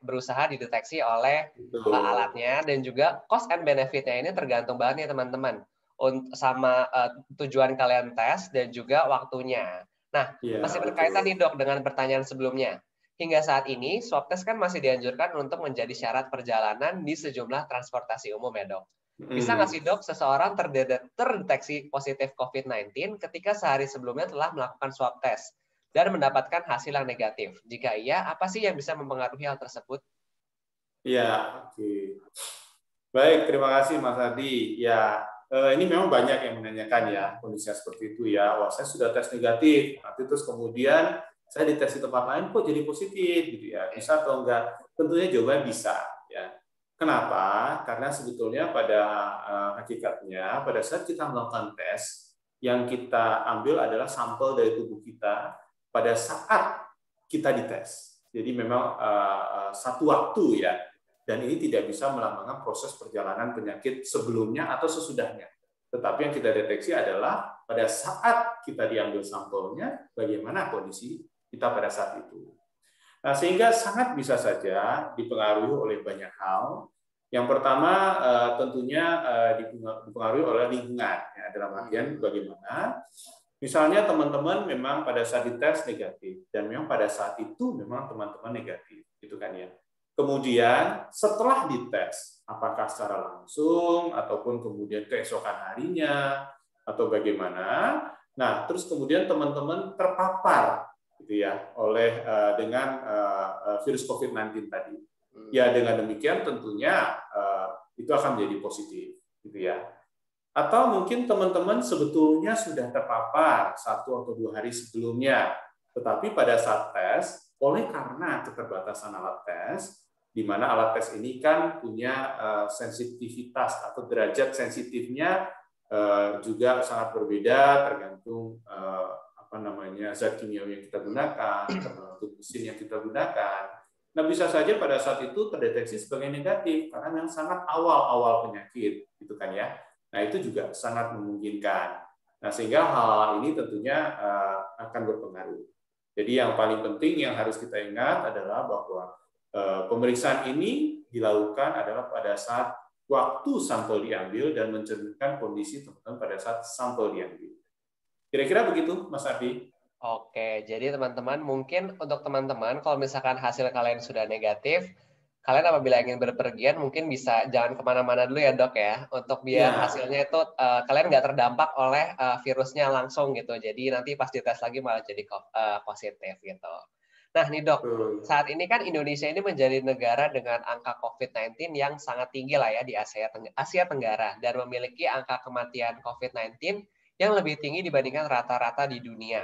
berusaha dideteksi oleh Betul. alatnya, dan juga cost and benefit-nya ini tergantung banget nih teman-teman sama tujuan kalian tes dan juga waktunya. Nah, Iya, masih berkaitan betul. nih dok dengan pertanyaan sebelumnya. Hingga saat ini, swab test kan masih dianjurkan untuk menjadi syarat perjalanan di sejumlah transportasi umum ya dok. Bisa nggak Mm. sih dok, seseorang terdeteksi positif COVID-19 ketika sehari sebelumnya telah melakukan swab test dan mendapatkan hasil yang negatif? Jika iya, apa sih yang bisa mempengaruhi hal tersebut? Iya, oke. Baik, terima kasih Mas Adi. Ya, ini memang banyak yang menanyakan ya kondisinya seperti itu ya. Wah, saya sudah tes negatif, nanti terus kemudian saya dites di tempat lain kok jadi positif gitu ya. Bisa atau enggak? Tentunya jawabannya bisa ya. Kenapa? Karena sebetulnya pada hakikatnya pada saat kita melakukan tes, yang kita ambil adalah sampel dari tubuh kita pada saat kita dites. Jadi memang satu waktu ya, dan ini tidak bisa melambangkan proses perjalanan penyakit sebelumnya atau sesudahnya. Tetapi yang kita deteksi adalah pada saat kita diambil sampelnya, bagaimana kondisi kita pada saat itu. Nah, sehingga sangat bisa saja dipengaruhi oleh banyak hal. Yang pertama tentunya dipengaruhi oleh lingkungan, ya, dalam artian bagaimana. Misalnya teman-teman memang pada saat dites negatif, dan memang pada saat itu memang teman-teman negatif, gitu kan ya. Kemudian setelah dites, apakah secara langsung ataupun kemudian keesokan harinya atau bagaimana. Nah, terus kemudian teman-teman terpapar gitu ya oleh dengan virus COVID-19 tadi. Ya dengan demikian tentunya itu akan menjadi positif gitu ya. Atau mungkin teman-teman sebetulnya sudah terpapar 1 atau 2 hari sebelumnya, tetapi pada saat tes, oleh karena keterbatasan alat tes, di mana alat tes ini kan punya sensitivitas atau derajat sensitifnya juga sangat berbeda tergantung apa namanya zat kimiawi yang kita gunakan, tergantung mesin yang kita gunakan. Nah, bisa saja pada saat itu terdeteksi sebagai negatif karena memang sangat awal-awal penyakit, gitu kan ya. Nah, itu juga sangat memungkinkan. Nah, sehingga hal ini tentunya akan berpengaruh. Jadi yang paling penting yang harus kita ingat adalah bahwa pemeriksaan ini dilakukan adalah pada saat waktu sampel diambil dan mencerminkan kondisi teman-teman pada saat sampel diambil. Kira-kira begitu, Mas Ardi. Oke, jadi teman-teman, mungkin untuk teman-teman, kalau misalkan hasil kalian sudah negatif, kalian apabila ingin berpergian, mungkin bisa jangan kemana-mana dulu ya dok ya, untuk biar Ya, hasilnya itu kalian nggak terdampak oleh virusnya langsung gitu. Jadi nanti pas dites lagi malah jadi positif gitu. Nah nih dok, betul. saat ini kan Indonesia ini menjadi negara dengan angka COVID-19 yang sangat tinggi lah ya di Asia Tenggara, dan memiliki angka kematian COVID-19 yang lebih tinggi dibandingkan rata-rata di dunia.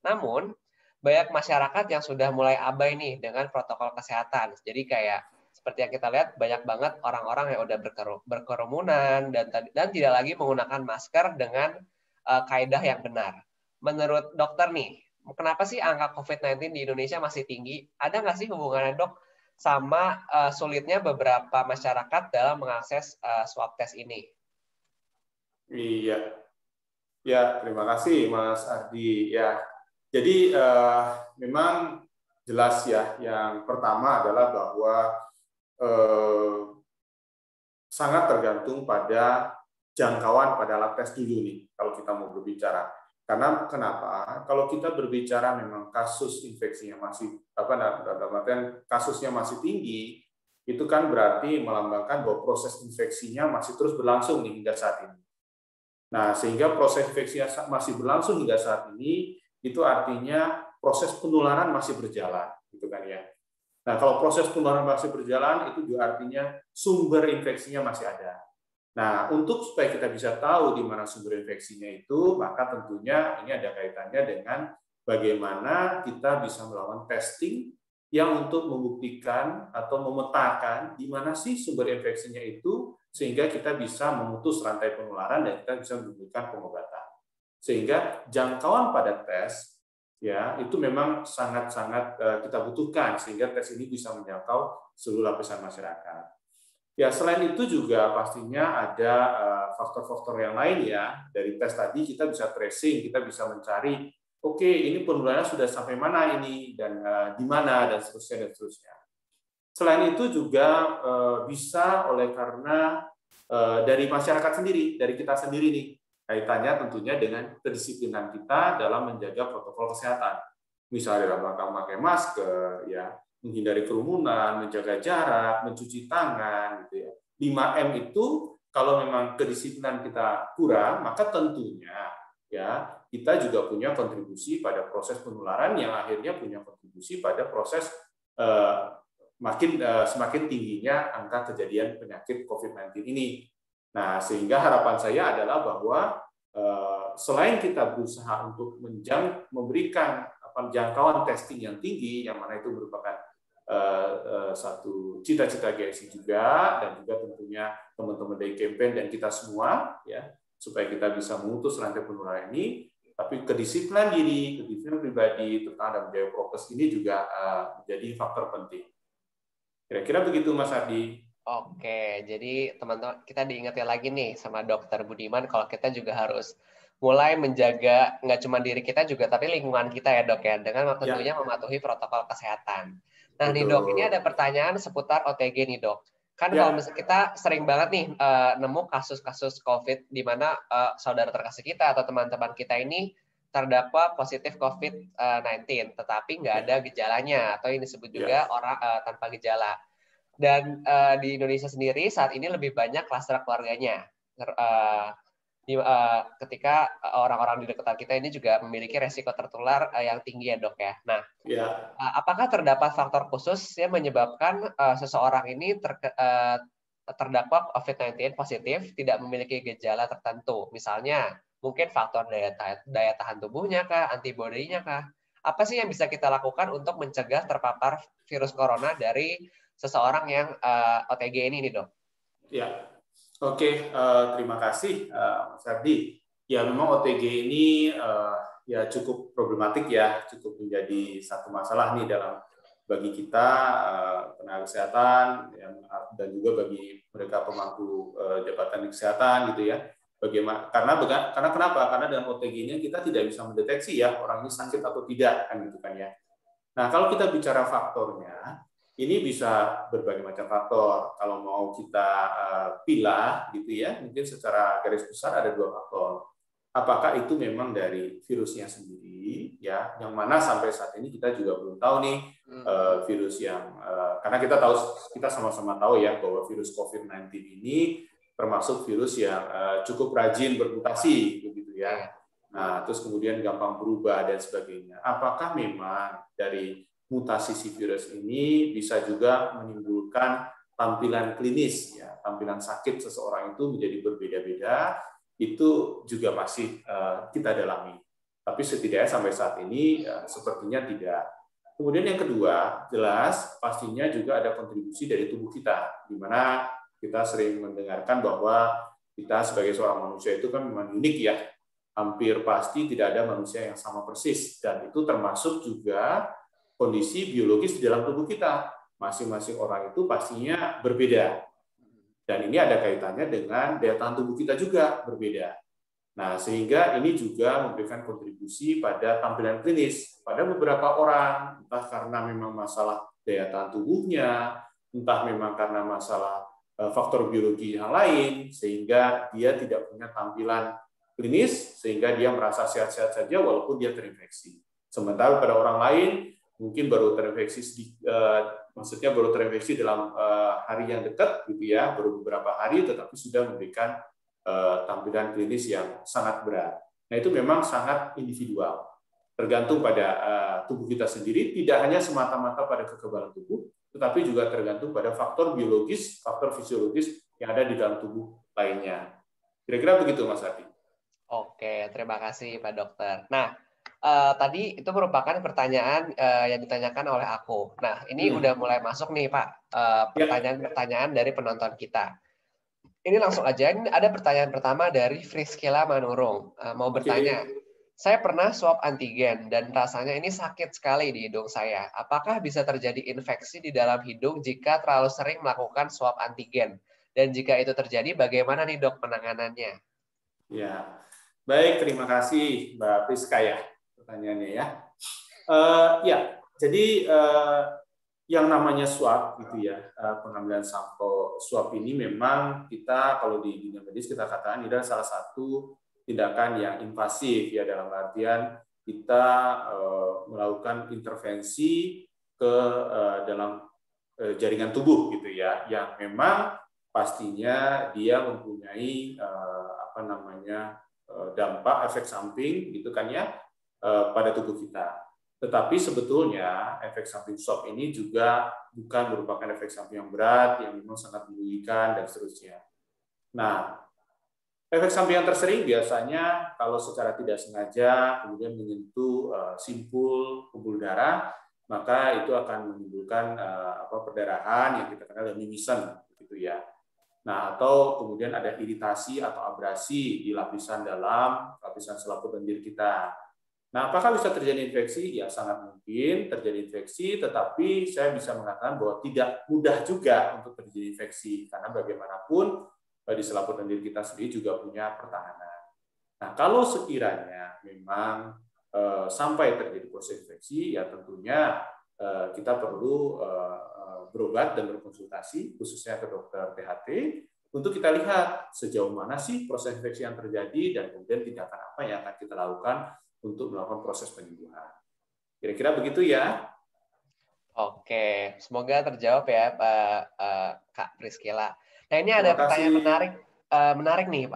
Namun, banyak masyarakat yang sudah mulai abai nih dengan protokol kesehatan. Jadi kayak seperti yang kita lihat, banyak banget orang-orang yang udah berkerumunan dan tidak lagi menggunakan masker dengan kaidah yang benar. Menurut dokter nih, kenapa sih angka COVID-19 di Indonesia masih tinggi? Ada nggak sih hubungannya dok sama sulitnya beberapa masyarakat dalam mengakses swab test ini? Iya. Ya, terima kasih Mas Ardi. Ya, jadi memang jelas ya. Yang pertama adalah bahwa eh, sangat tergantung pada jangkauan pada alat tes dulu nih, kalau kita mau berbicara. Karena kenapa? Kalau kita berbicara memang kasus infeksinya masih kasusnya masih tinggi, itu kan berarti melambangkan bahwa proses infeksinya masih terus berlangsung nih hingga saat ini. Nah, sehingga proses infeksi masih berlangsung hingga saat ini, itu artinya proses penularan masih berjalan, gitu kan ya. Nah, kalau proses penularan masih berjalan, itu juga artinya sumber infeksinya masih ada. Nah, untuk supaya kita bisa tahu di mana sumber infeksinya itu, maka tentunya ini ada kaitannya dengan bagaimana kita bisa melakukan testing yang untuk membuktikan atau memetakan di mana sih sumber infeksinya itu, sehingga kita bisa memutus rantai penularan dan kita bisa memberikan pengobatan. Sehingga jangkauan pada tes ya itu memang sangat-sangat kita butuhkan sehingga tes ini bisa menjangkau seluruh lapisan masyarakat. Ya, selain itu juga pastinya ada faktor-faktor yang lain ya. Dari tes tadi kita bisa tracing, kita bisa mencari, oke, ini penularannya sudah sampai mana ini dan di mana dan seterusnya dan seterusnya. Selain itu juga bisa oleh karena dari masyarakat sendiri, dari kita sendiri nih, kaitannya tentunya dengan kedisiplinan kita dalam menjaga protokol kesehatan. Misalnya dalam rangka memakai masker, ya, menghindari kerumunan, menjaga jarak, mencuci tangan, gitu ya. 5M itu kalau memang kedisiplinan kita kurang, maka tentunya ya kita juga punya kontribusi pada proses penularan yang akhirnya punya kontribusi pada proses eh, semakin tingginya angka kejadian penyakit COVID-19 ini. Nah, sehingga harapan saya adalah bahwa selain kita berusaha untuk memberikan jangkauan testing yang tinggi, yang mana itu merupakan satu cita-cita GSI juga, dan juga tentunya teman-teman dari campaign dan kita semua, ya, supaya kita bisa memutus rantai penularan ini. Tapi kedisiplinan diri, kedisiplinan pribadi, terutama dalam menjaga prokes ini juga menjadi faktor penting. Kira-kira begitu, Mas Ardi. Oke, jadi teman-teman kita diingetin lagi nih sama Dokter Budiman kalau kita juga harus mulai menjaga nggak cuma diri kita juga tapi lingkungan kita ya Dok ya, dengan tentunya Ya, mematuhi protokol kesehatan. Nah nih Dok, ini ada betul. pertanyaan seputar OTG nih Dok. Kan kalau Ya, misalnya kita sering banget nih nemu kasus-kasus COVID di mana saudara terkasih kita atau teman-teman kita ini terdakwa positif COVID-19, tetapi nggak ya, ada gejalanya atau yang disebut juga ya, orang tanpa gejala. Dan di Indonesia sendiri saat ini lebih banyak klaster keluarganya. Ketika orang-orang di dekat kita ini juga memiliki resiko tertular yang tinggi ya dok ya. Nah, ya, apakah terdapat faktor khusus yang menyebabkan seseorang ini terdakwa COVID-19 positif tidak memiliki gejala tertentu? Misalnya, mungkin faktor daya tahan tubuhnya kah, antibodinya kah? Apa sih yang bisa kita lakukan untuk mencegah terpapar virus corona dari seseorang yang OTG ini nih dok? ya. Oke, terima kasih, Mas Ardi. Ya, memang OTG ini ya cukup problematik ya, cukup menjadi satu masalah nih dalam bagi kita tenaga kesehatan dan juga bagi mereka pemangku jabatan di kesehatan gitu ya. Bagaimana? Karena kenapa? Karena dengan OTG ini kita tidak bisa mendeteksi ya orang ini sakit atau tidak kan gitu kan ya. Nah, kalau kita bicara faktornya, ini bisa berbagai macam faktor. Kalau mau kita pilah gitu ya, mungkin secara garis besar ada dua faktor. Apakah itu memang dari virusnya sendiri, ya, yang mana sampai saat ini kita juga belum tahu nih virus yang karena kita sama-sama tahu ya bahwa virus COVID-19 ini termasuk virus yang cukup rajin bermutasi, begitu ya. Iya. Nah, terus kemudian gampang berubah dan sebagainya. Apakah memang dari mutasi si virus ini bisa juga menimbulkan tampilan klinis, ya, tampilan sakit seseorang itu menjadi berbeda-beda, itu juga masih kita dalami. Tapi setidaknya sampai saat ini sepertinya tidak. Kemudian yang kedua, jelas pastinya juga ada kontribusi dari tubuh kita, di mana kita sering mendengarkan bahwa kita sebagai seorang manusia itu kan memang unik ya, hampir pasti tidak ada manusia yang sama persis, dan itu termasuk juga kondisi biologis di dalam tubuh kita. Masing-masing orang itu pastinya berbeda, dan ini ada kaitannya dengan daya tahan tubuh kita juga berbeda. Nah, sehingga ini juga memberikan kontribusi pada tampilan klinis pada beberapa orang, entah karena memang masalah daya tahan tubuhnya, entah memang karena masalah faktor biologi yang lain, sehingga dia tidak punya tampilan klinis, sehingga dia merasa sehat-sehat saja walaupun dia terinfeksi. Sementara pada orang lain mungkin baru terinfeksi, maksudnya baru terinfeksi dalam hari yang dekat, gitu ya, baru beberapa hari, tetapi sudah memberikan tampilan klinis yang sangat berat. Nah, itu memang sangat individual, tergantung pada tubuh kita sendiri, tidak hanya semata-mata pada kekebalan tubuh, tetapi juga tergantung pada faktor biologis, faktor fisiologis yang ada di dalam tubuh lainnya. Kira-kira begitu, Mas Adi. Oke, terima kasih Pak Dokter. Nah, tadi itu merupakan pertanyaan yang ditanyakan oleh aku. Nah, ini udah mulai masuk nih Pak, Ya, pertanyaan-pertanyaan dari penonton kita. Ini langsung aja, ini ada pertanyaan pertama dari Friskela Manurung. Mau oke. bertanya, saya pernah swab antigen dan rasanya ini sakit sekali di hidung saya. Apakah bisa terjadi infeksi di dalam hidung jika terlalu sering melakukan swab antigen? Dan jika itu terjadi, bagaimana nih dok penanganannya? Ya, baik. Terima kasih, Mbak Priska ya pertanyaannya ya. Ya, jadi yang namanya swab gitu ya, pengambilan sampel swab ini memang kita kalau di dunia medis kita katakan ini adalah salah satu tindakan yang invasif ya, dalam artian kita melakukan intervensi ke dalam jaringan tubuh gitu ya, yang memang pastinya dia mempunyai dampak efek samping gitu kan ya, pada tubuh kita. Tetapi sebetulnya efek samping swab ini juga bukan merupakan efek samping yang berat, yang memang sangat merugikan dan seterusnya. Nah, efek samping yang tersering biasanya kalau secara tidak sengaja kemudian menyentuh simpul pembuluh darah, maka itu akan menimbulkan perdarahan yang kita kenal dengan mimisan, gitu ya. Nah, atau kemudian ada iritasi atau abrasi di lapisan dalam, lapisan selaput lendir kita. Nah, apakah bisa terjadi infeksi? Ya, sangat mungkin terjadi infeksi, tetapi saya bisa mengatakan bahwa tidak mudah juga untuk terjadi infeksi, karena bagaimanapun di selaput lendir kita sendiri juga punya pertahanan. Nah, kalau sekiranya memang sampai terjadi proses infeksi, ya tentunya kita perlu berobat dan berkonsultasi, khususnya ke dokter THT, untuk kita lihat sejauh mana sih proses infeksi yang terjadi dan kemudian tindakan apa yang akan kita lakukan untuk melakukan proses penyembuhan. Kira-kira begitu ya. Oke, semoga terjawab ya Kak Priscila. Nah, ini ada Terima pertanyaan kasih. menarik nih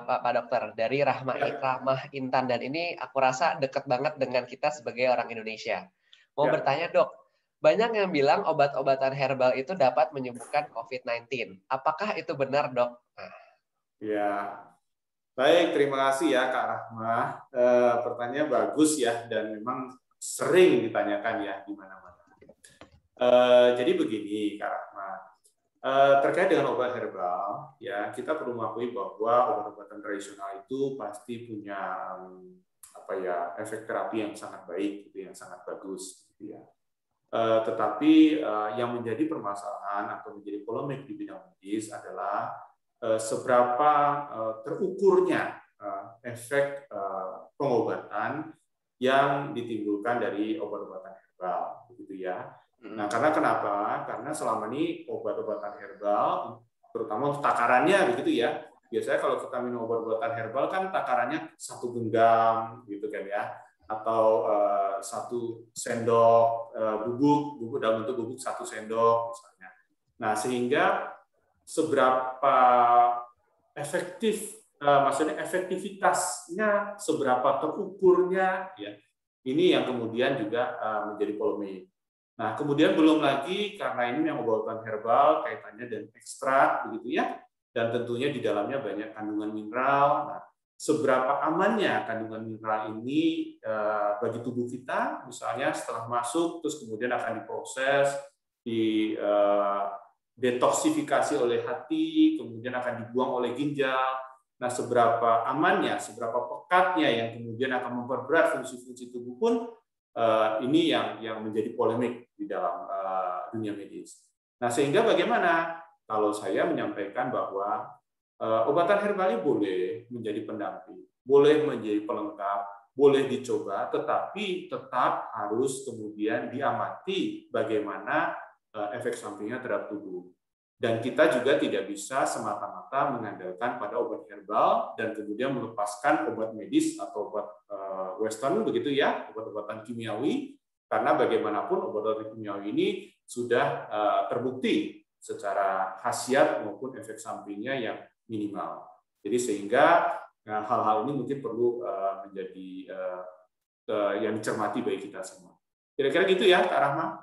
Pak Dokter dari Rahmah Intan, dan ini aku rasa dekat banget dengan kita sebagai orang Indonesia. Mau bertanya, Dok, banyak yang bilang obat-obatan herbal itu dapat menyembuhkan COVID-19. Apakah itu benar, Dok? Ya, baik, terima kasih ya Kak Rahmah. Pertanyaan bagus ya, dan memang sering ditanyakan ya di mana-mana. Jadi begini Kak Rahmah, terkait dengan obat herbal, ya kita perlu mengakui bahwa obat-obatan tradisional itu pasti punya efek terapi yang sangat baik, gitu, yang sangat bagus, gitu ya. Tetapi yang menjadi permasalahan atau menjadi polemik di bidang medis adalah seberapa terukurnya efek pengobatan yang ditimbulkan dari obat-obatan herbal, begitu ya. Nah, karena kenapa? Karena selama ini obat-obatan herbal, terutama untuk takarannya, begitu ya. Biasanya kalau kita minum obat-obatan herbal kan takarannya 1 genggam, gitu kan ya, atau 1 sendok bubuk dalam bentuk bubuk 1 sendok misalnya. Nah, sehingga seberapa efektif, maksudnya efektivitasnya, seberapa terukurnya, ya ini yang kemudian juga menjadi polemik. Nah, kemudian belum lagi karena ini yang obat-obatan herbal kaitannya dengan ekstrak, begitu ya, dan tentunya di dalamnya banyak kandungan mineral. Nah, seberapa amannya kandungan mineral ini bagi tubuh kita, misalnya setelah masuk terus kemudian akan diproses, detoksifikasi oleh hati, kemudian akan dibuang oleh ginjal. Nah, seberapa amannya, seberapa pekatnya yang kemudian akan memperberat fungsi-fungsi tubuh pun ini yang menjadi polemik di dalam dunia medis. Nah, sehingga bagaimana kalau saya menyampaikan bahwa obatan herbal ini boleh menjadi pendamping, boleh menjadi pelengkap, boleh dicoba, tetapi tetap harus kemudian diamati bagaimana efek sampingnya terhadap tubuh. Dan kita juga tidak bisa semata-mata mengandalkan pada obat herbal dan kemudian melepaskan obat medis atau obat western, begitu ya, obat-obatan kimiawi, karena bagaimanapun obat-obatan kimiawi ini sudah terbukti secara khasiat maupun efek sampingnya yang minimal. Jadi sehingga hal-hal ini mungkin perlu menjadi yang dicermati bagi kita semua. Kira-kira gitu ya, Kak Rahma.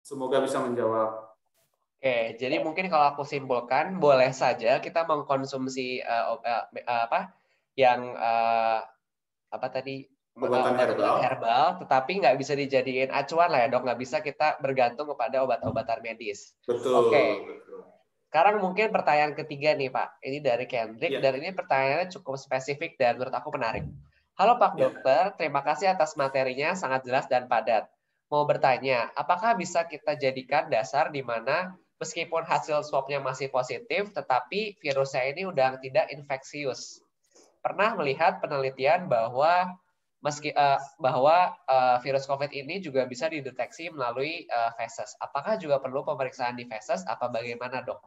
Semoga bisa menjawab. Oke, jadi mungkin kalau aku simpulkan, boleh saja kita mengkonsumsi Obatan obat-obatan herbal, tetapi nggak bisa dijadiin acuan lah ya, Dok. Nggak bisa kita bergantung kepada obat-obatan medis. Betul, Oke. betul. Sekarang mungkin pertanyaan ketiga nih, Pak. Ini dari Kendrick, Ya. dan ini pertanyaannya cukup spesifik dan menurut aku menarik. Halo Pak Dokter, terima kasih atas materinya, sangat jelas dan padat. Mau bertanya, apakah bisa kita jadikan dasar di mana meskipun hasil swab-nya masih positif, tetapi virusnya ini udah tidak infeksius? Pernah melihat penelitian bahwa bahwa virus COVID ini juga bisa dideteksi melalui feses. Apakah juga perlu pemeriksaan di feses? Apa bagaimana, Dok?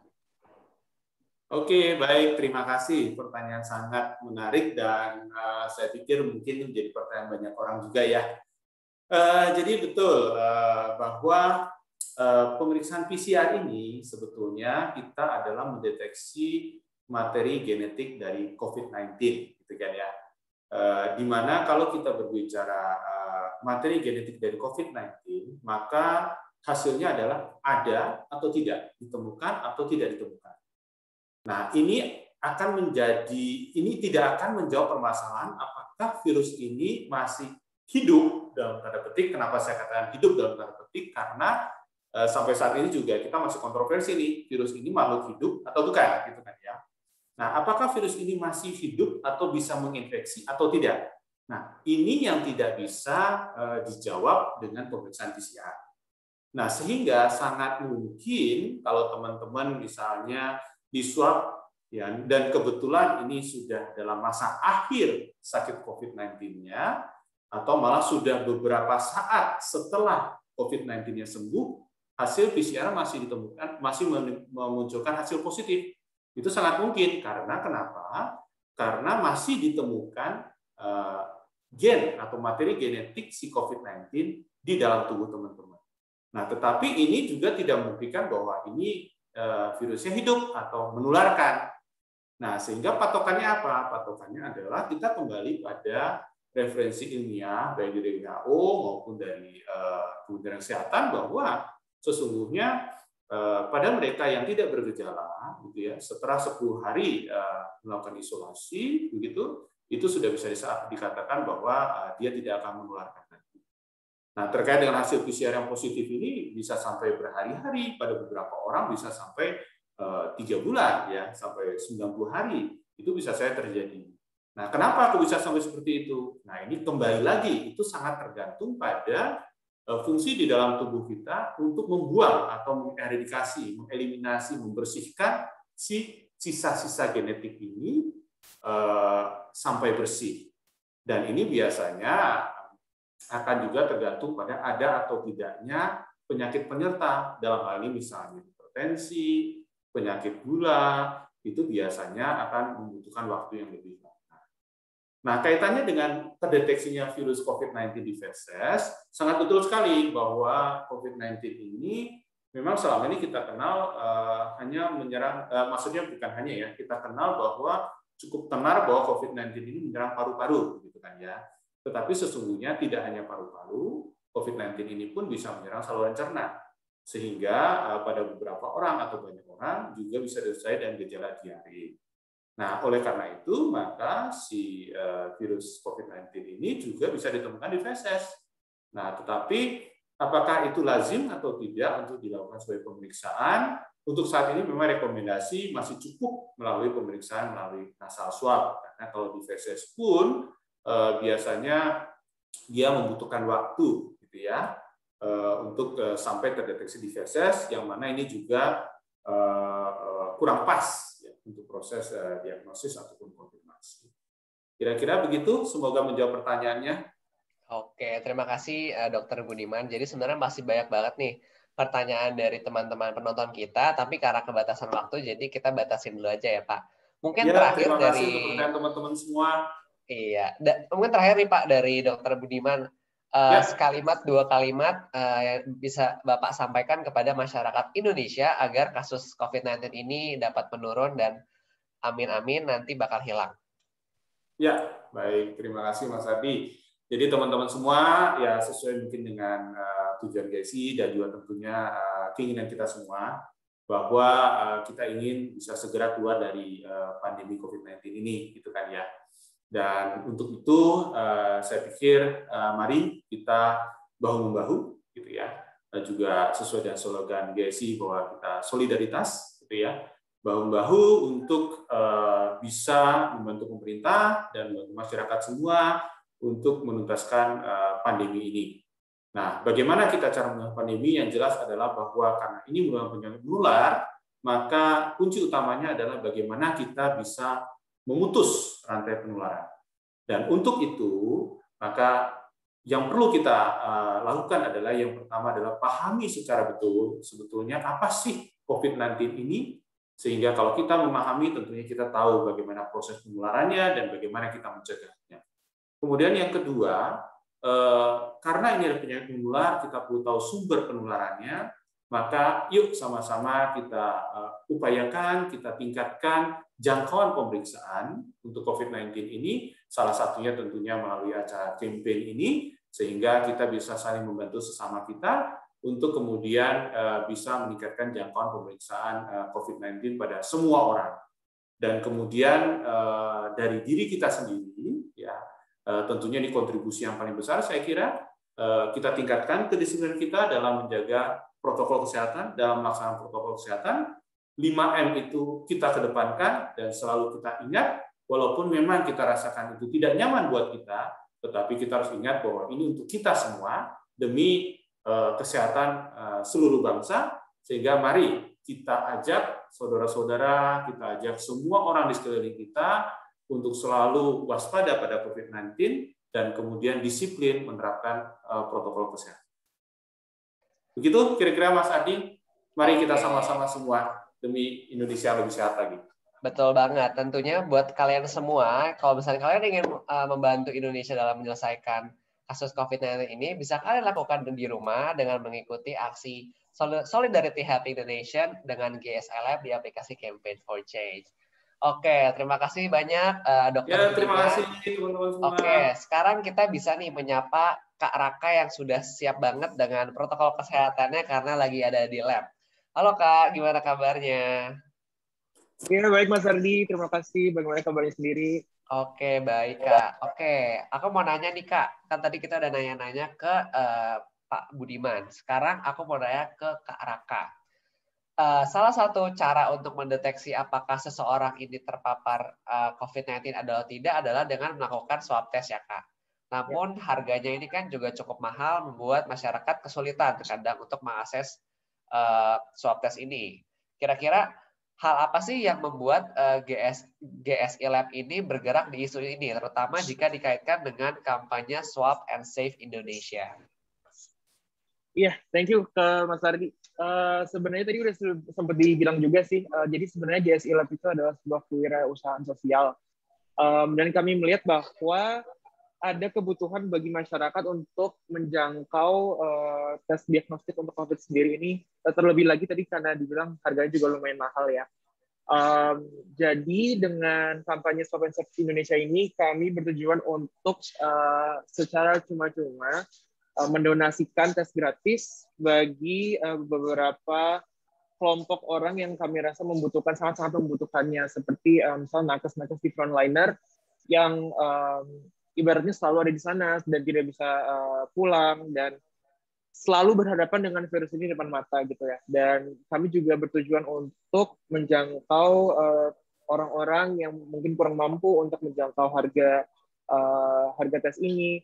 Oke, baik. Terima kasih. Pertanyaan sangat menarik dan saya pikir mungkin menjadi pertanyaan banyak orang juga ya. Jadi betul bahwa pemeriksaan PCR ini sebetulnya kita adalah mendeteksi materi genetik dari COVID-19, gitu kan ya. Di mana kalau kita berbicara materi genetik dari COVID-19, maka hasilnya adalah ada atau tidak, ditemukan atau tidak ditemukan. Nah, ini tidak akan menjawab permasalahan apakah virus ini masih hidup dalam tanda petik. Kenapa saya katakan hidup dalam tanda petik? Karena sampai saat ini juga kita masih kontroversi nih, virus ini makhluk hidup atau bukan, gitu kan ya. Nah, apakah virus ini masih hidup atau bisa menginfeksi atau tidak? Nah, ini yang tidak bisa dijawab dengan pemeriksaan PCR. Nah, sehingga sangat mungkin kalau teman-teman misalnya di swab ya, dan kebetulan ini sudah dalam masa akhir sakit COVID-19-nya atau malah sudah beberapa saat setelah COVID-19-nya sembuh, hasil PCR masih ditemukan, masih memunculkan hasil positif. Itu sangat mungkin karena kenapa? Karena masih ditemukan gen atau materi genetik si COVID-19 di dalam tubuh teman-teman. Nah, tetapi ini juga tidak membuktikan bahwa ini virusnya hidup atau menularkan. Nah, sehingga patokannya apa? Patokannya adalah kita kembali pada referensi ilmiah baik dari WHO maupun dari Kementerian Kesehatan bahwa sesungguhnya pada mereka yang tidak bergejala, gitu ya, setelah 10 hari melakukan isolasi, begitu, itu sudah bisa dikatakan bahwa dia tidak akan menularkan lagi. Nah, terkait dengan hasil PCR yang positif ini bisa sampai berhari-hari, pada beberapa orang bisa sampai 3 bulan, ya, sampai 90 hari, itu bisa saya terjadi. Nah, kenapa aku bisa sampai seperti itu? Nah, ini kembali lagi, itu sangat tergantung pada fungsi di dalam tubuh kita untuk membuang atau mengeradikasi, mengeliminasi, membersihkan si sisa-sisa genetik ini sampai bersih. Dan ini biasanya akan juga tergantung pada ada atau tidaknya penyakit penyerta. Dalam hal ini misalnya hipertensi, penyakit gula, itu biasanya akan membutuhkan waktu yang lebih lama. Nah, kaitannya dengan terdeteksinya virus COVID-19 di feses, sangat betul sekali bahwa COVID-19 ini memang selama ini kita kenal hanya menyerang, maksudnya bukan hanya ya, kita kenal bahwa cukup tenar bahwa COVID-19 ini menyerang paru-paru, gitu kan ya. Tetapi sesungguhnya tidak hanya paru-paru, COVID-19 ini pun bisa menyerang saluran cerna, sehingga pada beberapa orang atau banyak orang juga bisa disertai dengan gejala diare. Nah, oleh karena itu, maka si virus COVID-19 ini juga bisa ditemukan di feses. Nah, tetapi apakah itu lazim atau tidak untuk dilakukan sebagai pemeriksaan? Untuk saat ini memang rekomendasi masih cukup melalui pemeriksaan melalui nasal swab. Karena kalau di feses pun biasanya dia membutuhkan waktu, gitu ya, untuk sampai terdeteksi di feses, yang mana ini juga kurang pas untuk proses diagnosis ataupun konfirmasi. Kira-kira begitu, semoga menjawab pertanyaannya. Oke, terima kasih Dokter Budiman. Jadi sebenarnya masih banyak banget nih pertanyaan dari teman-teman penonton kita, tapi karena kebatasan waktu, jadi kita batasin dulu aja ya Pak. Mungkin Ya, terakhir terima kasih dari untuk pertanyaan teman-teman semua. Iya, mungkin terakhir nih Pak dari Dokter Budiman, Ya. sekalimat, 2 kalimat yang bisa Bapak sampaikan kepada masyarakat Indonesia agar kasus COVID-19 ini dapat menurun dan amin-amin nanti bakal hilang. Ya, baik. Terima kasih Mas Ardi. Jadi teman-teman semua, ya sesuai mungkin dengan tujuan GSI dan juga tentunya keinginan kita semua, bahwa kita ingin bisa segera keluar dari pandemi COVID-19 ini, gitu kan ya. Dan untuk itu saya pikir mari kita bahu-membahu, gitu ya. Dan juga sesuai dengan slogan GSI bahwa kita solidaritas, gitu ya. Bahu-membahu untuk bisa membantu pemerintah dan masyarakat semua untuk menuntaskan pandemi ini. Nah, bagaimana kita cara menangani pandemi? Yang jelas adalah bahwa karena ini merupakan penyakit menular, maka kunci utamanya adalah bagaimana kita bisa memutus rantai penularan. Dan untuk itu, Maka yang perlu kita lakukan adalah yang pertama adalah pahami secara betul sebetulnya apa sih COVID-19 ini, sehingga kalau kita memahami tentunya kita tahu bagaimana proses penularannya dan bagaimana kita mencegahnya. Kemudian yang kedua, karena ini adalah penyakit menular, kita perlu tahu sumber penularannya, maka yuk sama-sama kita upayakan, kita tingkatkan jangkauan pemeriksaan untuk COVID-19 ini, salah satunya tentunya melalui acara campaign ini, sehingga kita bisa saling membantu sesama kita untuk kemudian bisa meningkatkan jangkauan pemeriksaan COVID-19 pada semua orang. Dan kemudian dari diri kita sendiri, ya tentunya ini kontribusi yang paling besar, saya kira kita tingkatkan kedisiplinan kita dalam menjaga protokol kesehatan, dalam melaksanakan protokol kesehatan. 5M itu kita kedepankan dan selalu kita ingat, walaupun memang kita rasakan itu tidak nyaman buat kita, tetapi kita harus ingat bahwa ini untuk kita semua, demi kesehatan seluruh bangsa, sehingga mari kita ajak saudara-saudara, kita ajak semua orang di sekeliling kita untuk selalu waspada pada COVID-19 dan kemudian disiplin menerapkan protokol kesehatan. Begitu kira-kira Mas Adi, mari kita sama-sama semua demi Indonesia lebih sehat lagi. Betul banget. Tentunya buat kalian semua, kalau misalnya kalian ingin membantu Indonesia dalam menyelesaikan kasus COVID-19 ini, bisa kalian lakukan di rumah dengan mengikuti aksi Solidarity Helping the Nation dengan GSLF di aplikasi Campaign for Change. Oke, terima kasih banyak Dokter Ya, terima Budiman. kasih teman-teman semua. Oke, sekarang kita bisa nih menyapa Kak Raka yang sudah siap banget dengan protokol kesehatannya karena lagi ada di lab. Halo Kak, gimana kabarnya? Ya, baik Mas Ardi, terima kasih. Bagaimana kabarnya sendiri? Oke, baik Kak. Oke, aku mau nanya nih Kak. Kan tadi kita udah nanya-nanya ke Pak Budiman. Sekarang aku mau nanya ke Kak Raka. Salah satu cara untuk mendeteksi apakah seseorang ini terpapar COVID-19 atau tidak adalah dengan melakukan swab test ya Kak. Namun harganya ini kan juga cukup mahal, membuat masyarakat kesulitan terkadang untuk mengakses swab test ini. Kira-kira hal apa sih yang membuat GSI Lab ini bergerak di isu ini, terutama jika dikaitkan dengan kampanye Swab and Save Indonesia? Iya, thank you ke Mas Ardi. Sebenarnya tadi udah sempat dibilang juga sih, jadi sebenarnya GSI Lab itu adalah sebuah kewirausahaan sosial. Dan kami melihat bahwa ada kebutuhan bagi masyarakat untuk menjangkau tes diagnostik untuk COVID sendiri ini, terlebih lagi tadi karena dibilang harganya juga lumayan mahal ya. Jadi dengan kampanye Swab and Save Indonesia ini, kami bertujuan untuk secara cuma-cuma mendonasikan tes gratis bagi beberapa kelompok orang yang kami rasa membutuhkan, sangat-sangat membutuhkannya, seperti misalnya nakes-nakes di frontliner yang ibaratnya selalu ada di sana dan tidak bisa pulang dan selalu berhadapan dengan virus ini depan mata gitu ya. Dan kami juga bertujuan untuk menjangkau orang-orang yang mungkin kurang mampu untuk menjangkau harga tes ini.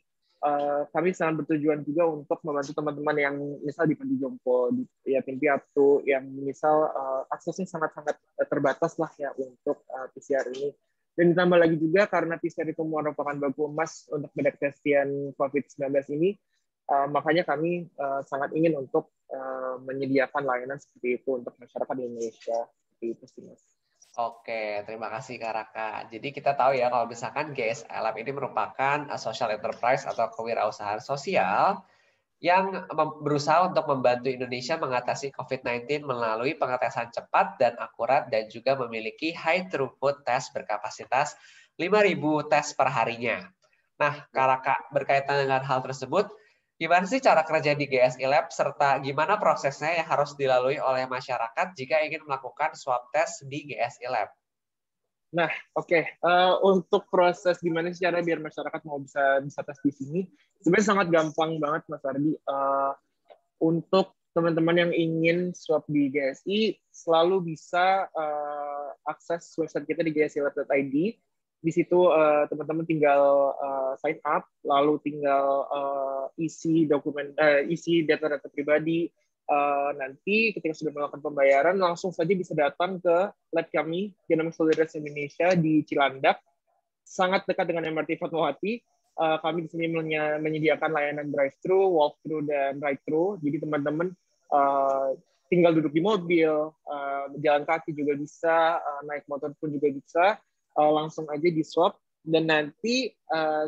Kami sangat bertujuan juga untuk membantu teman-teman yang misal di Panti Jompo, di yatim piatu, yang misal aksesnya sangat-sangat terbatas lah ya untuk PCR ini. Dan ditambah lagi juga karena PCR itu merupakan baku emas untuk pendeteksian COVID-19 ini, makanya kami sangat ingin untuk menyediakan layanan seperti itu untuk masyarakat di Indonesia. Seperti itu sih, Mas. Oke, terima kasih Kak Raka. Jadi kita tahu ya kalau misalkan GSI Lab ini merupakan social enterprise atau kewirausahaan sosial yang berusaha untuk membantu Indonesia mengatasi COVID-19 melalui pengetesan cepat dan akurat dan juga memiliki high throughput test berkapasitas 5.000 tes per harinya. Nah, Kak Raka, berkaitan dengan hal tersebut, gimana sih cara kerja di GSI Lab serta gimana prosesnya yang harus dilalui oleh masyarakat jika ingin melakukan swab test di GSI Lab? Nah, oke. Untuk proses gimana sih cara biar masyarakat mau bisa tes di sini, sebenarnya sangat gampang banget, Mas Ardi. Untuk teman-teman yang ingin swab di GSI, selalu bisa akses website kita di gsilab.id. Di situ teman-teman tinggal sign up, lalu tinggal isi data-data pribadi. Nanti ketika sudah melakukan pembayaran, langsung saja bisa datang ke lab kami, Genomics Solidaritas Indonesia di Cilandak, sangat dekat dengan MRT Fatmawati. kami di sini menyediakan layanan drive-thru, walk-thru, dan ride-thru. Jadi teman-teman tinggal duduk di mobil, jalan kaki juga bisa, naik motor pun juga bisa, langsung aja di swab. Dan nanti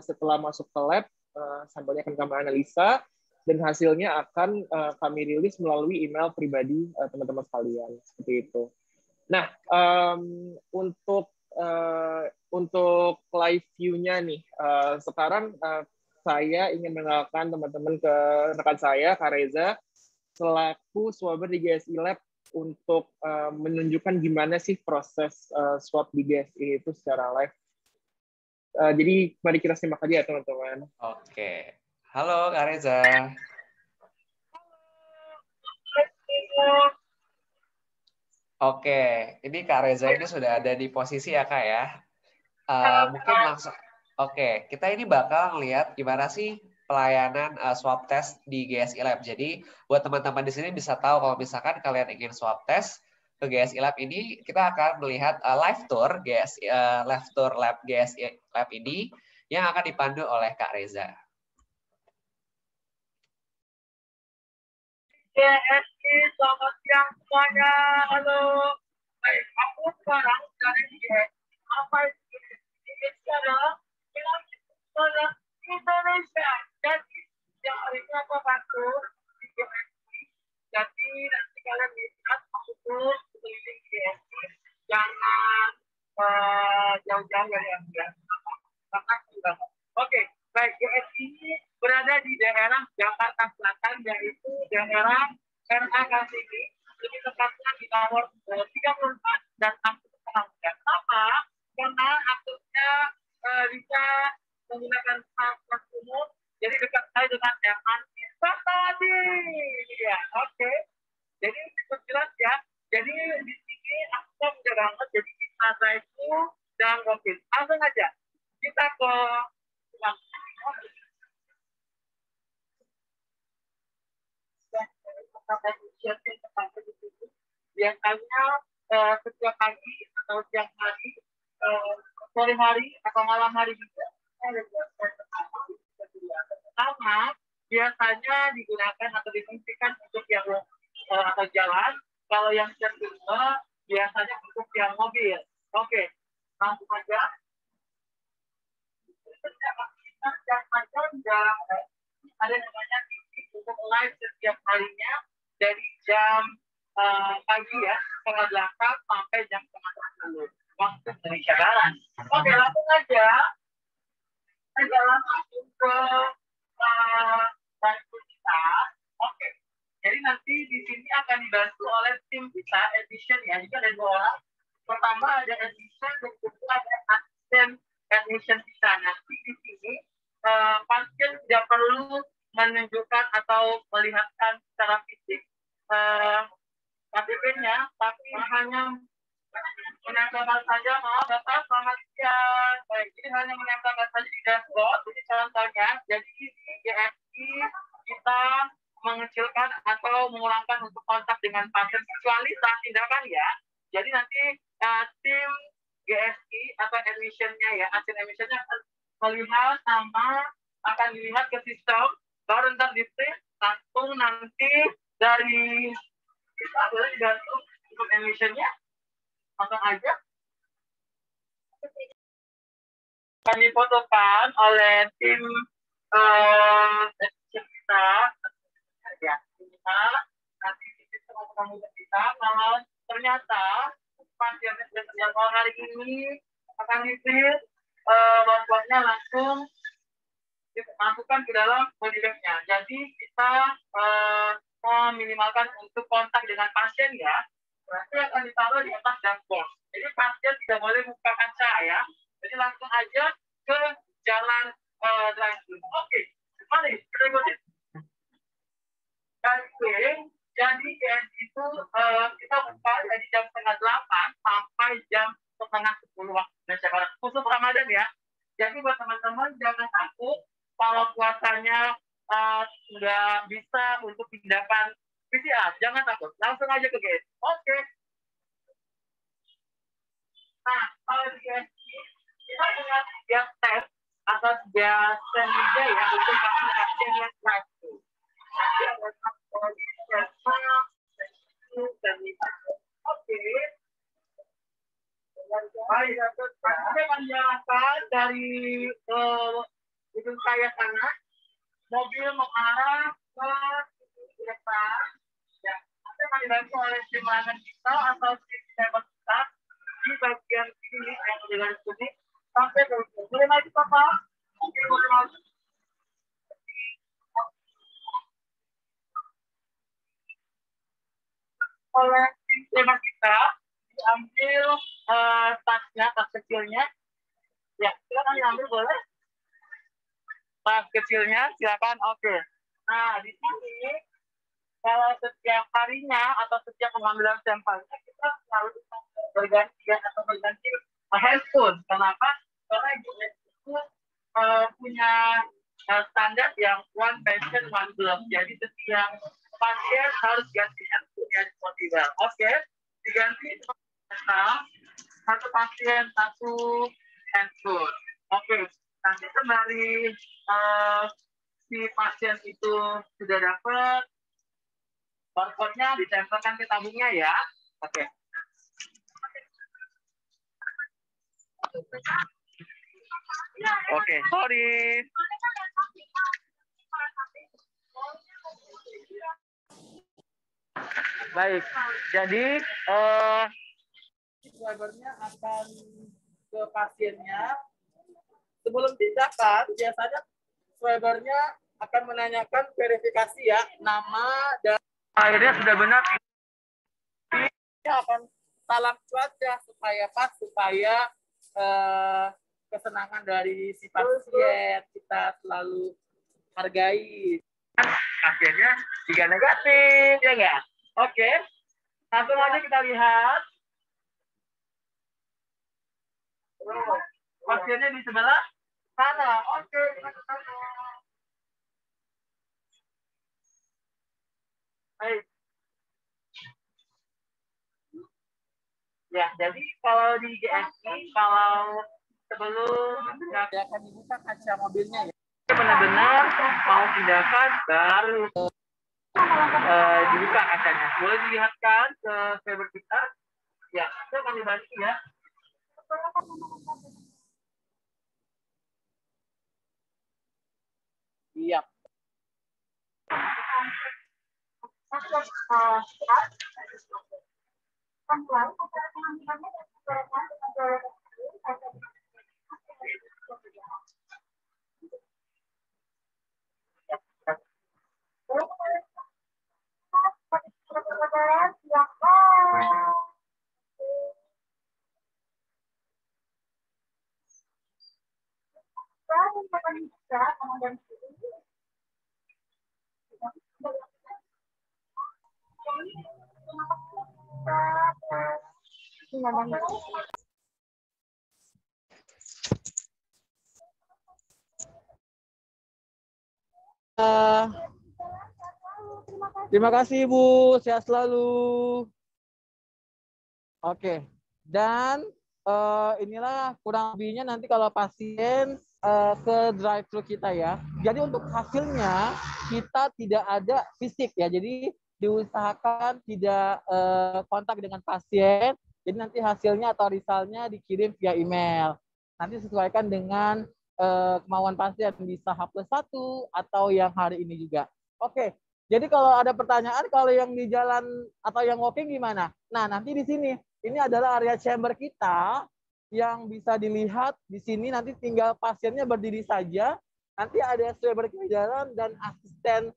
setelah masuk ke lab, sampelnya akan kami analisa, dan hasilnya akan kami rilis melalui email pribadi teman-teman sekalian. Seperti itu. Nah, untuk live view-nya nih, sekarang saya ingin mengenalkan teman-teman ke rekan saya, Kak Reza, selaku swabber di GSI Lab untuk menunjukkan gimana sih proses swab di GSI itu secara live. Jadi mari kita simak aja ya teman-teman. Oke. Halo Kak Reza. Oke, ini Kak Reza ini sudah ada di posisi ya Kak ya. Mungkin langsung. Oke, kita ini bakal ngeliat gimana sih pelayanan swab test di GSI Lab. Jadi buat teman-teman di sini bisa tahu kalau misalkan kalian ingin swab test ke GSI Lab ini, kita akan melihat live tour lab GSI Lab ini yang akan dipandu oleh Kak Reza. GSI, selamat siang semuanya. Halo. Baik, aku sekarang dari GSI. Apa itu adalah Indonesia. Jadi, yang hari ini aku bantu di GSI. Jadi, nanti kalian lihat aku tuh keliling GSI. Jangan jauh-jauh dari Anda. Oke, baik. GSI ini berada di daerah Jakarta Selatan, yaitu daerah RA Kartini, lebih tepatnya di nomor 34 dan akses penanggulangan. Kenapa? Karena aksesnya bisa menggunakan transport umum, jadi dekat sekali dengan MRT Fatmawati. Ya, oke. Jadi cukup jelas ya. Jadi di sini aku mudah banget, jadi bisa drive-thru dan mobil. Langsung aja kita ke biasanya setiap pagi atau siang hari, sore hari atau malam hari juga pertama biasanya digunakan atau difungsikan untuk yang atau jalan. Kalau yang kedua biasanya untuk yang mobil. Oke, langsung aja. Ada namanya untuk live setiap harinya dari jam pagi ya, setengah 8 sampai jam 9 waktu Indonesia Barat. Oke, langsung aja kita jalan langsung ke bantu kita. Oke, jadi nanti di sini akan dibantu oleh tim kita, admission ya. Jadi ada 2 orang. Pertama ada admission, dan kedua ada asisten admission kita. Nanti di sini pasien tidak perlu menunjukkan atau melihatkan secara fisik KTP-nya, tapi hanya menempelkan saja. Bapak, selamat siang. Baik, jadi hanya menempelkan saja di dashboard. Jadi contohnya, jadi di GSI kita mengecilkan atau mengulangkan untuk kontak dengan pasien kecuali saat tindakan ya. Jadi nanti tim GSI atau admission-nya ya, hasil admission-nya akan melihat sama, akan dilihat ke sistem, baru ntar di print, langsung nanti dari kita boleh dibantu untuk admission-nya, langsung aja akan difotokan oleh tim admission kita ya, kita nanti di sistem untuk kita. Kalau ternyata pasien yang hari ini akan di-print, bantuannya langsung dimasukkan ke dalam body bag-nya. Jadi kita meminimalkan untuk kontak dengan pasien ya. Berarti akan ditaruh di atas dashboard. Jadi pasien tidak boleh buka kaca ya. Jadi langsung aja ke jalan drive-thru. Oke, mari kita ikutin. Jadi itu kita buka dari jam 7:30 sampai jam 9:30 waktu Indonesia Barat. Khusus Ramadan ya. Jadi buat teman-teman jangan takut kalau puasanya nggak bisa untuk tindakan PCR, jangan takut, langsung aja ke GSI. Oke. Nah, kalau di GSI kita punya 3 tes atas jasa meja ya untuk pasien yang satu. Nanti ada oke. Baik, saya akan jalankan dari gedung saya sana. Mobil mengarah ke depan. Ya, nanti akan dibantu oleh tim layanan kita atau tim cyber kita di bagian sini yang dengan sini sampai ke ujung. Boleh maju Bapak? Oke, boleh maju. Oleh tim cyber kita diambil tasnya, tas kecilnya. Ya, silakan diambil boleh. Tas kecilnya silakan. Oke. Nah, di sini kalau setiap harinya atau setiap pengambilan sampelnya kita selalu berganti atau berganti handphone. Kenapa? Karena GS itu punya standar yang one patient one glove. Jadi setiap pasien harus ganti handphone yang possible. Oke, diganti satu pasien satu handphone. Oke, nanti kembali si pasien itu sudah dapat barcode-nya ditempelkan ke tabungnya ya. Oke. Oke, sorry. Baik, jadi drivernya akan ke pasiennya. Sebelum tindakan, biasanya drivernya akan menanyakan verifikasi ya, nama dan akhirnya sudah benar. Dia akan salam cuaca supaya pas, supaya kesenangan dari si pasien kita selalu hargai. Akhirnya jika negatif, ya enggak? Oke, langsung aja kita lihat. Pasiennya di sebelah sana. Oke, kita ke sana. Baik. Ya, jadi kalau di GSI, kalau sebelum akan dibuka kaca mobilnya ya. Benar-benar mau tindakan baru dibuka kacanya. Boleh dilihatkan ke cyber kita. Ya, itu akan dibantu ya. Iya. Terima kasih Ibu, sehat selalu. Oke, dan inilah kurang lebihnya nanti kalau pasien ke drive-thru kita ya. Jadi untuk hasilnya kita tidak ada fisik ya. Jadi diusahakan tidak kontak dengan pasien. Jadi nanti hasilnya atau resultnya dikirim via email. Nanti sesuaikan dengan kemauan pasien, bisa H+1 atau yang hari ini juga. Oke, jadi kalau ada pertanyaan, kalau yang di jalan atau yang walking gimana? Nah, nanti di sini, ini adalah area chamber kita yang bisa dilihat di sini. Nanti tinggal pasiennya berdiri saja. Nanti ada swabber kita jalan dan asisten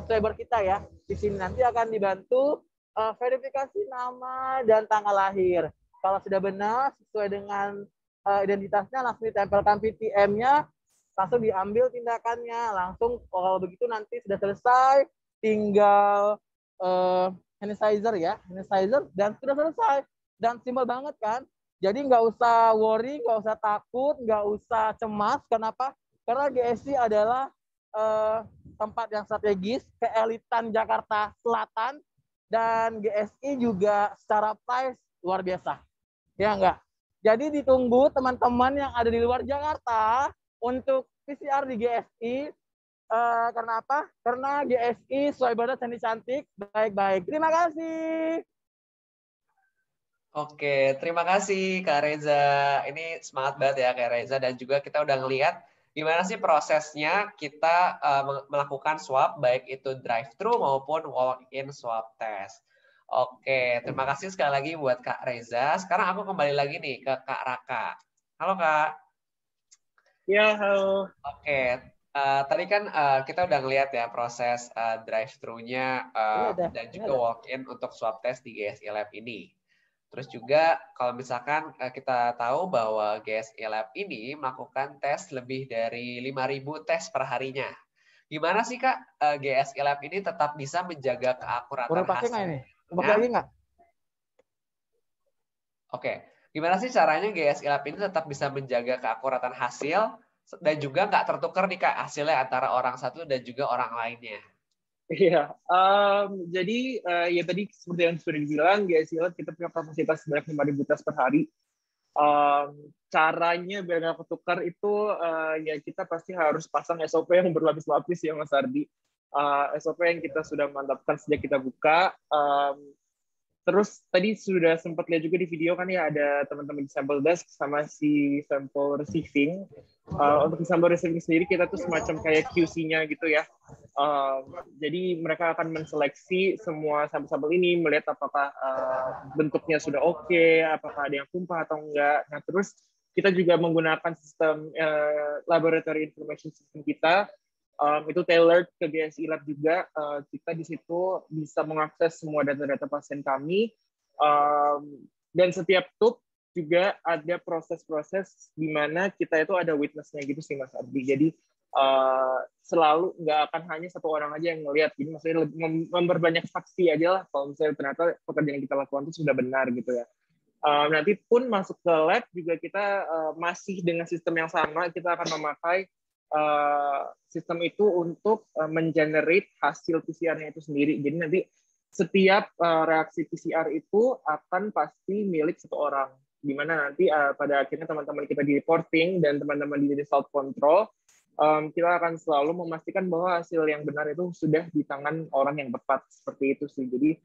swabber kita ya. Di sini nanti akan dibantu verifikasi nama dan tanggal lahir. Kalau sudah benar sesuai dengan identitasnya, langsung ditempelkan PTM-nya, langsung diambil tindakannya. Langsung kalau begitu nanti sudah selesai, tinggal hand sanitizer ya, hand sanitizer, dan sudah selesai. Dan simpel banget kan? Jadi nggak usah worry, nggak usah takut, nggak usah cemas. Kenapa? Karena GSI adalah tempat yang strategis, keelitan Jakarta Selatan, dan GSI juga secara price luar biasa. Ya enggak? Jadi ditunggu teman-teman yang ada di luar Jakarta, untuk PCR di GSI. Karena apa? Karena GSI sesuai banget cantik-cantik, baik-baik. Terima kasih. Oke, terima kasih Kak Reza. Ini semangat banget ya Kak Reza, dan juga kita udah ngelihat gimana sih prosesnya kita melakukan swab, baik itu drive-thru maupun walk-in swab test. Oke, terima kasih sekali lagi buat Kak Reza. Sekarang aku kembali lagi nih ke Kak Raka. Halo Kak. Ya, halo. Oke, tadi kan kita udah ngelihat ya proses drive-thru-nya dan juga walk-in untuk swab test di GSI Lab ini. Terus juga kalau misalkan kita tahu bahwa GSI Lab ini melakukan tes lebih dari 5.000 tes per harinya. Gimana sih Kak GSI Lab ini tetap bisa menjaga keakuratan hasil? Pakai lagi nggak? Oke, gimana sih caranya GSI Lab ini tetap bisa menjaga keakuratan hasil dan juga nggak tertukar nih Kak hasilnya antara orang satu dan juga orang lainnya? Iya, jadi ya tadi seperti yang sudah dibilang, GSI Lab kita punya kapasitas sebanyak 5.000 tes per hari. Caranya biar nggak ketukar itu ya kita pasti harus pasang SOP yang berlapis-lapis ya Mas Ardi. SOP yang kita sudah mantapkan sejak kita buka. Terus tadi sudah sempat lihat juga di video kan ya ada teman-teman di sample desk sama si sample receiving. Untuk di sample receiving sendiri kita tuh semacam kayak QC-nya gitu ya. Jadi mereka akan menseleksi semua sampel-sampel ini, melihat apakah bentuknya sudah oke, apakah ada yang tumpah atau enggak. Nah terus kita juga menggunakan sistem laboratory information system kita. Itu tailored ke GSI Lab juga. Kita di situ bisa mengakses semua data-data pasien kami, dan setiap tube juga ada proses-proses di mana kita itu ada witness-nya gitu sih Mas Ardi. Jadi selalu nggak akan hanya satu orang aja yang ngelihat. Jadi maksudnya memperbanyak saksi aja lah kalau misalnya ternyata pekerjaan yang kita lakukan itu sudah benar gitu ya. Nanti pun masuk ke lab juga kita masih dengan sistem yang sama, kita akan memakai sistem itu untuk mengenerate hasil PCR-nya itu sendiri. Jadi nanti setiap reaksi PCR itu akan pasti milik satu orang. Di mana nanti pada akhirnya teman-teman kita di reporting dan teman-teman di result control, kita akan selalu memastikan bahwa hasil yang benar itu sudah di tangan orang yang tepat. Seperti itu sih. Jadi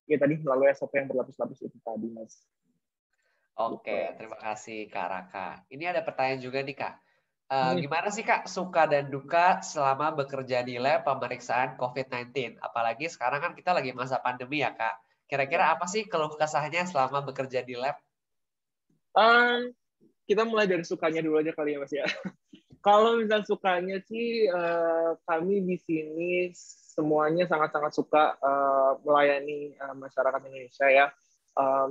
ya tadi melalui SOP yang berlapis-lapis itu tadi, Mas. Oke, terima kasih Kak Raka. Ini ada pertanyaan juga nih Kak. Gimana sih Kak suka dan duka selama bekerja di lab pemeriksaan COVID-19? Apalagi sekarang kan kita lagi masa pandemi ya Kak. Kira-kira apa sih keluh kesahnya selama bekerja di lab? Kita mulai dari sukanya dulu aja kali ya Mas ya. Kalau misal sukanya sih kami di sini semuanya sangat-sangat suka melayani masyarakat Indonesia ya.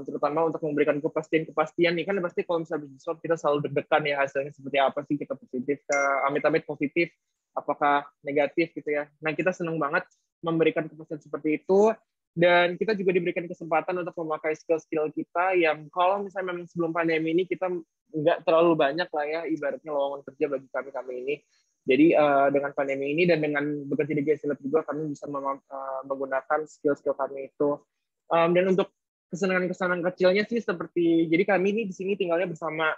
Terutama untuk memberikan kepastian nih kan pasti kalau misalnya bisnis swab kita selalu deg-degan ya hasilnya seperti apa sih, kita positif amit-amit positif apakah negatif gitu ya. Nah kita senang banget memberikan kepastian seperti itu, dan kita juga diberikan kesempatan untuk memakai skill-skill kita yang kalau misalnya memang sebelum pandemi ini kita nggak terlalu banyak lah ya ibaratnya lowongan kerja bagi kami ini. Jadi dengan pandemi ini dan dengan bekerja di GSI Lab juga kami bisa menggunakan skill-skill kami itu. Dan untuk kesenangan-kesenangan kecilnya sih seperti, jadi kami ini di sini tinggalnya bersama,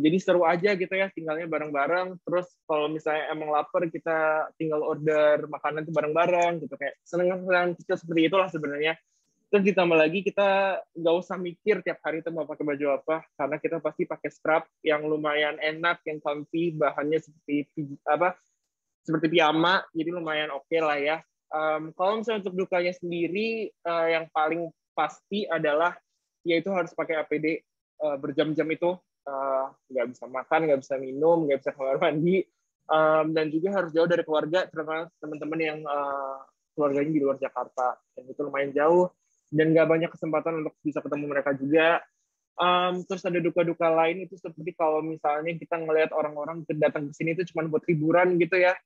jadi seru aja gitu ya tinggalnya bareng-bareng. Terus kalau misalnya emang lapar kita tinggal order makanan tuh bareng-bareng gitu, kayak senang-senang kecil seperti itulah sebenarnya. Terus ditambah lagi kita nggak usah mikir tiap hari itu mau pakai baju apa, karena kita pasti pakai scrub yang lumayan enak, yang comfy, bahannya seperti piyama, jadi lumayan oke lah ya. Kalau misalnya untuk dukanya sendiri, yang paling pasti adalah yaitu harus pakai APD berjam-jam itu, nggak bisa makan, nggak bisa minum, nggak bisa kamar mandi, dan juga harus jauh dari keluarga, terutama teman-teman yang keluarganya di luar Jakarta, dan itu lumayan jauh dan nggak banyak kesempatan untuk bisa ketemu mereka juga. Terus ada duka-duka lain itu seperti kalau misalnya kita ngelihat orang-orang datang ke sini itu cuma buat liburan gitu ya.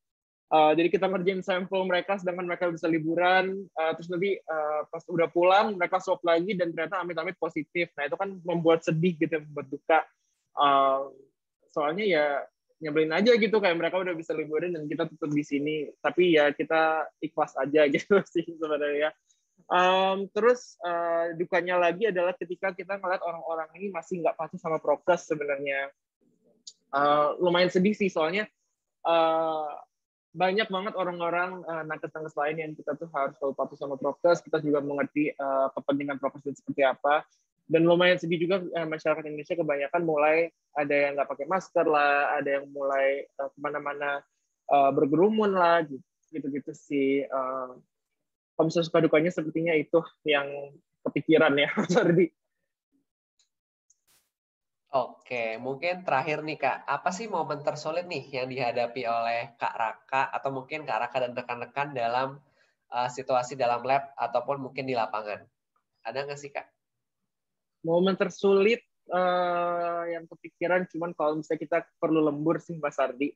Jadi kita ngerjain sampel mereka sedangkan mereka bisa liburan, terus nanti pas udah pulang mereka swab lagi dan ternyata amit-amit positif. Nah itu kan membuat sedih gitu, membuat duka. Soalnya ya nyebelin aja gitu, kayak mereka udah bisa liburan dan kita tetap di sini. Tapi ya kita ikhlas aja gitu sih sebenarnya. Terus dukanya lagi adalah ketika kita ngeliat orang-orang ini masih nggak patuh sama prokes sebenarnya. lumayan sedih sih, soalnya banyak banget orang-orang nakes-nakes lain yang kita tuh harus tahu patuh sama prokes. Kita juga mengerti kepentingan prokes itu seperti apa. Dan lumayan sedih juga masyarakat Indonesia kebanyakan mulai ada yang nggak pakai masker lah, ada yang mulai kemana-mana bergerumun lah, gitu-gitu sih. Kalau misalnya suka dukanya sepertinya itu yang kepikiran ya, Mas Ardi. Oke, mungkin terakhir nih Kak, apa sih momen tersulit nih yang dihadapi oleh Kak Raka atau mungkin Kak Raka dan rekan-rekan dalam situasi dalam lab ataupun mungkin di lapangan? Ada nggak sih Kak? Momen tersulit yang kepikiran cuman kalau misalnya kita perlu lembur sih, Mas Ardi.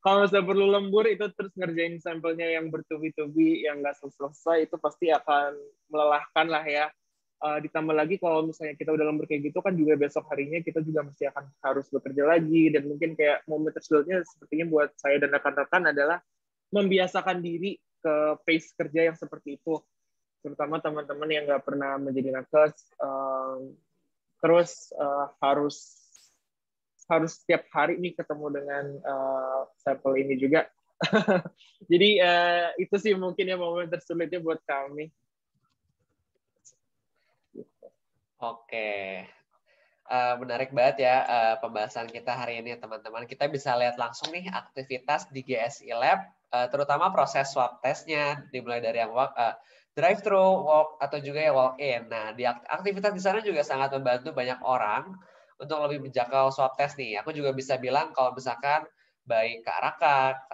Kalau misalnya perlu lembur itu terus ngerjain sampelnya yang bertubi-tubi, yang nggak selesai, itu pasti akan melelahkan lah ya. Ditambah lagi kalau misalnya kita udah lembur kayak gitu kan juga besok harinya kita juga mesti akan harus bekerja lagi, dan mungkin kayak momen tersulitnya sepertinya buat saya dan rekan-rekan adalah membiasakan diri ke pace kerja yang seperti itu, terutama teman-teman yang nggak pernah menjadi nakes, terus harus setiap hari nih ketemu dengan sampel ini juga. Jadi itu sih mungkin ya momen tersulitnya buat kami. Oke, menarik banget ya pembahasan kita hari ini teman-teman. Kita bisa lihat langsung nih aktivitas di GSI Lab, terutama proses swab testnya, dimulai dari yang drive-thru, walk, atau juga yang walk-in. Nah, di aktivitas di sana juga sangat membantu banyak orang untuk lebih menjangkau swab test nih. Aku juga bisa bilang kalau misalkan baik Kak Raka,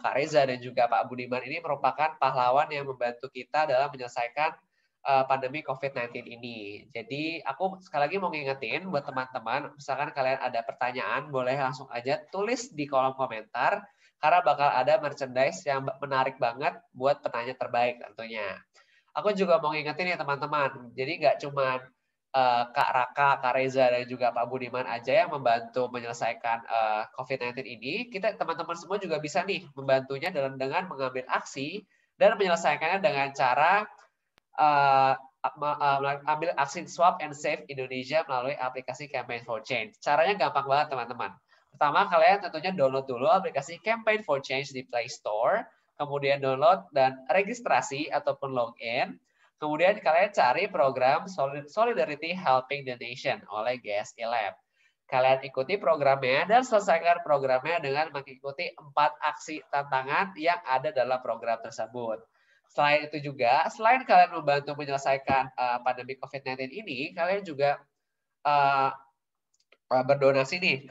Kak Reza, dan juga Pak Budiman ini merupakan pahlawan yang membantu kita dalam menyelesaikan pandemi COVID-19 ini. Jadi aku sekali lagi mau ngingetin buat teman-teman, misalkan kalian ada pertanyaan, boleh langsung aja tulis di kolom komentar, karena bakal ada merchandise yang menarik banget buat penanya terbaik tentunya. Aku juga mau ngingetin ya teman-teman, jadi nggak cuma Kak Raka, Kak Reza, dan juga Pak Budiman aja yang membantu menyelesaikan COVID-19 ini, kita teman-teman semua juga bisa nih membantunya dengan mengambil aksi dan menyelesaikannya dengan cara ambil aksi Swab and Save Indonesia melalui aplikasi Campaign for Change. Caranya gampang banget teman-teman. Pertama, kalian tentunya download dulu aplikasi Campaign for Change di Play Store, kemudian download dan registrasi ataupun login. Kemudian kalian cari program Solidarity Helping the Nation oleh GSI Lab. Kalian ikuti programnya dan selesaikan programnya dengan mengikuti 4 aksi tantangan yang ada dalam program tersebut. Selain itu juga, selain kalian membantu menyelesaikan pandemi COVID-19 ini, kalian juga berdonasi nih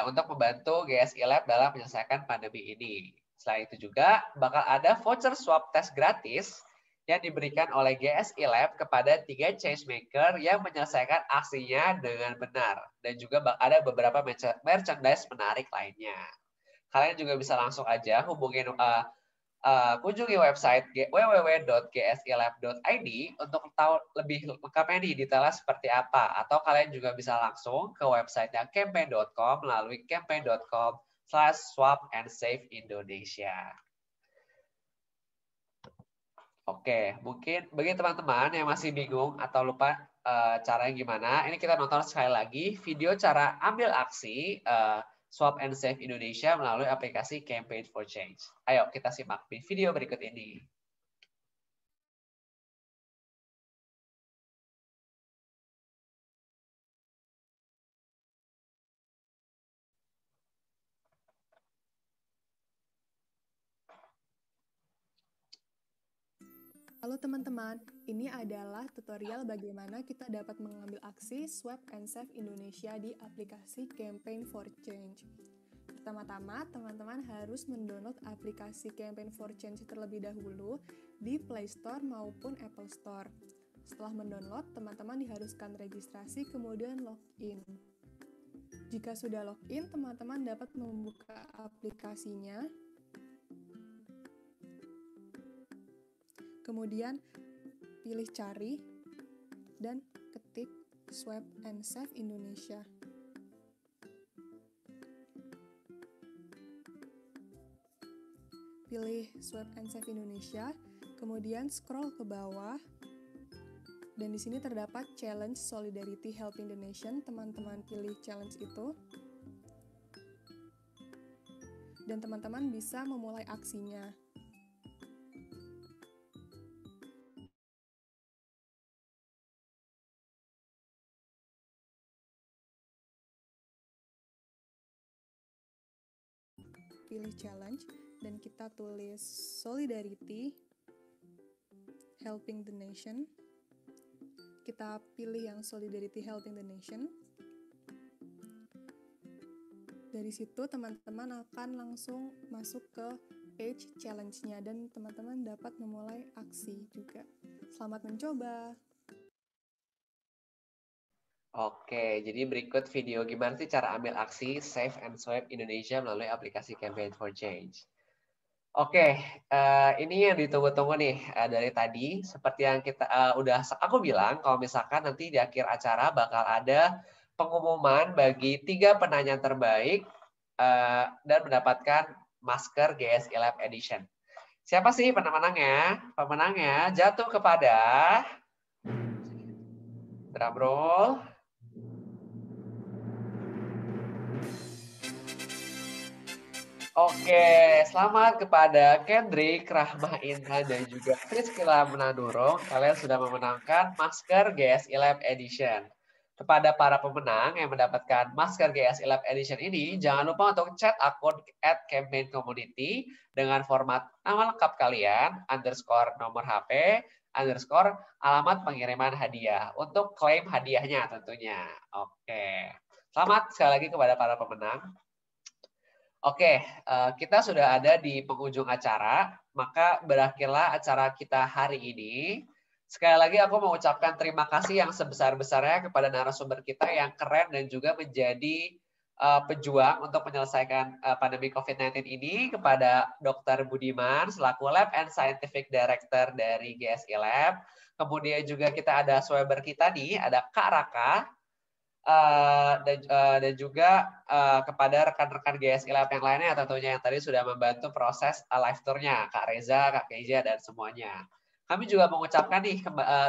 untuk membantu GSI Lab dalam menyelesaikan pandemi ini. Selain itu juga, bakal ada voucher swab test gratis yang diberikan oleh GSI Lab kepada 3 changemaker yang menyelesaikan aksinya dengan benar. Dan juga ada beberapa merchandise menarik lainnya. Kalian juga bisa langsung aja hubungin kunjungi website www.gsilab.id untuk tahu lebih lengkapnya nih detailnya seperti apa. Atau kalian juga bisa langsung ke website campaign.com melalui campaign.com/swab-and-save-Indonesia. Oke, mungkin bagi teman-teman yang masih bingung atau lupa caranya gimana, ini kita nonton sekali lagi video cara ambil aksi Swab and Save Indonesia melalui aplikasi Campaign for Change. Ayo kita simak di video berikut ini. Halo teman-teman, ini adalah tutorial bagaimana kita dapat mengambil aksi Swab and Save Indonesia di aplikasi Campaign for Change. Pertama-tama, teman-teman harus mendownload aplikasi Campaign for Change terlebih dahulu di Play Store maupun Apple Store. Setelah mendownload, teman-teman diharuskan registrasi kemudian login. Jika sudah login, teman-teman dapat membuka aplikasinya. Kemudian pilih cari dan ketik Swab and Save Indonesia. Pilih Swab and Save Indonesia, kemudian scroll ke bawah. Dan di sini terdapat challenge Solidarity Helping the Nation. Teman-teman pilih challenge itu. dan teman-teman bisa memulai aksinya. Pilih challenge dan kita tulis solidarity, helping the nation. Kita pilih yang solidarity helping the nation. Dari situ teman-teman akan langsung masuk ke page challenge-nya dan teman-teman dapat memulai aksi juga. Selamat mencoba! Oke, jadi berikut video gimana sih cara ambil aksi Save and Swipe Indonesia melalui aplikasi Campaign for Change. Oke, ini yang ditunggu-tunggu nih dari tadi. Seperti yang aku bilang, kalau misalkan nanti di akhir acara bakal ada pengumuman bagi 3 penanya terbaik dan mendapatkan masker GSI Lab Edition. Siapa sih pemenangnya? Pemenangnya jatuh kepada drum roll. Oke, selamat kepada Kendrick, Rahmah Intan, dan juga Priscilla Menanurung. Kalian sudah memenangkan masker GSI Lab Edition. Kepada para pemenang yang mendapatkan masker GSI Lab Edition ini, jangan lupa untuk chat akun @campaignCommunity dengan format nama lengkap kalian, _ nomor HP, _ alamat pengiriman hadiah untuk klaim hadiahnya tentunya. Oke, selamat sekali lagi kepada para pemenang. Oke, kita sudah ada di penghujung acara, maka berakhirlah acara kita hari ini. Sekali lagi aku mengucapkan terima kasih yang sebesar-besarnya kepada narasumber kita yang keren dan juga menjadi pejuang untuk menyelesaikan pandemi COVID-19 ini, kepada Dr. Budiman selaku Lab and Scientific Director dari GSI Lab. Kemudian juga kita ada swiper kita nih, ada Kak Raka. Dan juga kepada rekan-rekan GSI Lab yang lainnya tentunya yang tadi sudah membantu proses live tour-nya, Kak Reza, Kak Keija, dan semuanya. Kami juga mengucapkan nih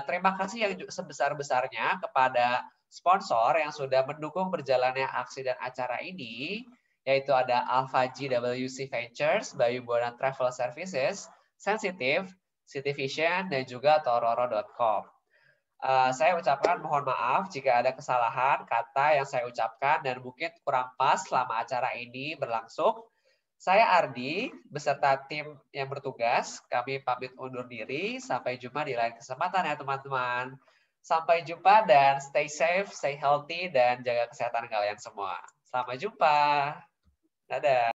terima kasih yang sebesar-besarnya kepada sponsor yang sudah mendukung berjalannya aksi dan acara ini, yaitu ada Alpha GWC Ventures, Bayu Buana Travel Services, Sensitive, City Vision, dan juga Tororo.com. Saya ucapkan mohon maaf jika ada kesalahan kata yang saya ucapkan dan mungkin kurang pas selama acara ini berlangsung. Saya Ardi, beserta tim yang bertugas, kami pamit undur diri. Sampai jumpa di lain kesempatan ya teman-teman. Sampai jumpa dan stay safe, stay healthy, dan jaga kesehatan kalian semua. Sampai jumpa. Dadah.